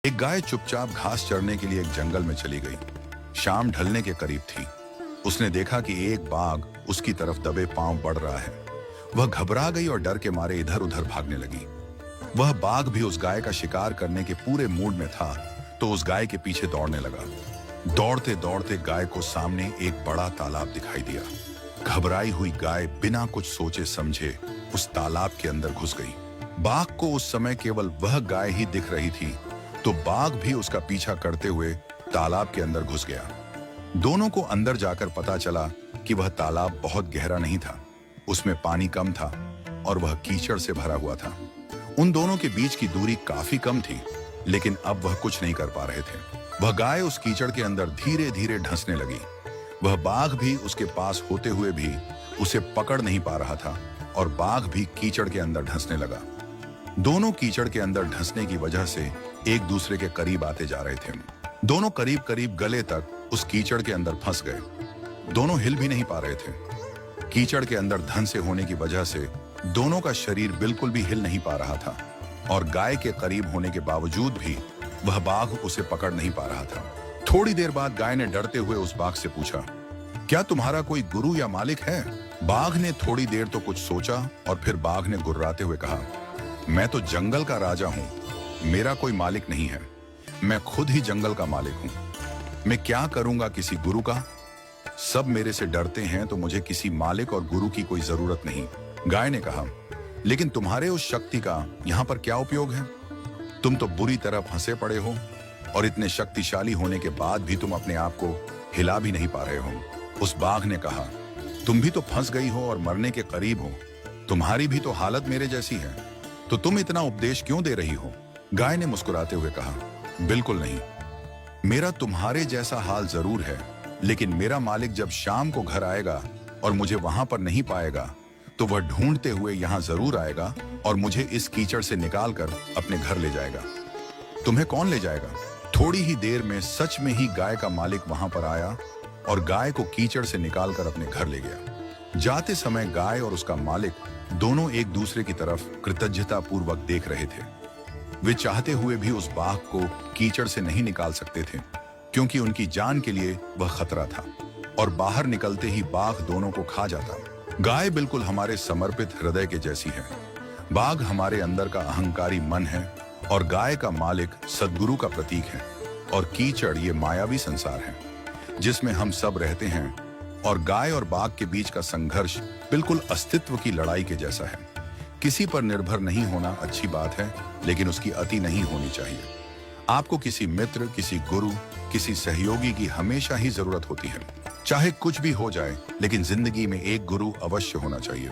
एक गाय चुपचाप घास चरने के लिए एक जंगल में चली गई। शाम ढलने के करीब थी। उसने देखा कि एक बाघ उसकी तरफ दबे पांव बढ़ रहा है। वह घबरा गई और डर के मारे इधर उधर भागने लगी। वह बाघ भी उस गाय का शिकार करने के पूरे मूड में था, तो उस गाय के पीछे दौड़ने लगा। दौड़ते दौड़ते गाय को सामने एक बड़ा तालाब दिखाई दिया। घबराई हुई गाय बिना कुछ सोचे समझे उस तालाब के अंदर घुस गई। बाघ को उस समय केवल वह गाय ही दिख रही थी, तो बाघ भी उसका पीछा करते हुए तालाब के अंदर घुस गया। दोनों को अंदर जाकर पता चला कि वह तालाब बहुत गहरा नहीं था, उसमें पानी कम था और वह कीचड़ से भरा हुआ था। उन दोनों के बीच की दूरी काफी कम थी, लेकिन अब वह कुछ नहीं कर पा रहे थे। वह गाय उस कीचड़ के अंदर धीरे धीरे ढंसने लगी। वह बाघ भी उसके पास होते हुए भी उसे पकड़ नहीं पा रहा था और बाघ भी कीचड़ के अंदर ढंसने लगा। दोनों कीचड़ के अंदर ढंसने की वजह से एक दूसरे के करीब आते जा रहे थे। दोनों करीब करीब गले तक उस कीचड़ के अंदर फंस गए। दोनों हिल भी नहीं पा रहे थे। कीचड़ के अंदर धंसे से होने की वजह से दोनों का शरीर बिल्कुल भी हिल नहीं पा रहा था और गाय के करीब होने के बावजूद भी वह बाघ उसे पकड़ नहीं पा रहा था। थोड़ी देर बाद गाय ने डरते हुए उस बाघ से पूछा, क्या तुम्हारा कोई गुरु या मालिक है? बाघ ने थोड़ी देर तो कुछ सोचा और फिर बाघ ने गुर्राते हुए कहा, मैं तो जंगल का राजा हूं, मेरा कोई मालिक नहीं है। मैं खुद ही जंगल का मालिक हूं। मैं क्या करूंगा किसी गुरु का? सब मेरे से डरते हैं, तो मुझे किसी मालिक और गुरु की कोई जरूरत नहीं। गाय ने कहा, लेकिन तुम्हारे उस शक्ति का यहाँ पर क्या उपयोग है? तुम तो बुरी तरह फंसे पड़े हो और इतने शक्तिशाली होने के बाद भी तुम अपने आप को हिला भी नहीं पा रहे हो। उस बाघ ने कहा, तुम भी तो फंस गई हो और मरने के करीब हो। तुम्हारी भी तो हालत मेरे जैसी है, तो तुम इतना उपदेश क्यों दे रही हो? गाय ने मुस्कुराते हुए कहा, बिल्कुल नहीं। मेरा तुम्हारे जैसा हाल जरूर है, लेकिन मेरा मालिक जब शाम को घर आएगा और मुझे वहां पर नहीं पाएगा, तो वह ढूंढते हुए यहाँ जरूर आएगा और मुझे इस कीचड़ से निकालकर अपने घर ले जाएगा। तुम्हें कौन ले जाएगा? थोड़ी ही देर में सच में ही गाय का मालिक वहां पर आया और गाय को कीचड़ से निकालकर अपने घर ले गया। जाते समय गाय और उसका मालिक दोनों एक दूसरे की तरफ कृतज्ञता पूर्वक देख रहे थे। वे चाहते हुए भी उस बाघ को कीचड़ से नहीं निकाल सकते थे, क्योंकि उनकी जान के लिए वह खतरा था और बाहर निकलते ही बाघ दोनों को खा जाता। गाय बिल्कुल हमारे समर्पित हृदय के जैसी है। बाघ हमारे अंदर का अहंकारी मन है और गाय का मालिक सद्गुरु का प्रतीक है और कीचड़ ये मायावी संसार है जिसमें हम सब रहते हैं। और गाय और बाघ के बीच का संघर्ष बिल्कुल अस्तित्व की लड़ाई के जैसा है। किसी पर निर्भर नहीं होना अच्छी बात है, लेकिन उसकी अति नहीं होनी चाहिए। आपको किसी मित्र, किसी गुरु, किसी सहयोगी की हमेशा ही जरूरत होती है। चाहे कुछ भी हो जाए, लेकिन जिंदगी में एक गुरु अवश्य होना चाहिए।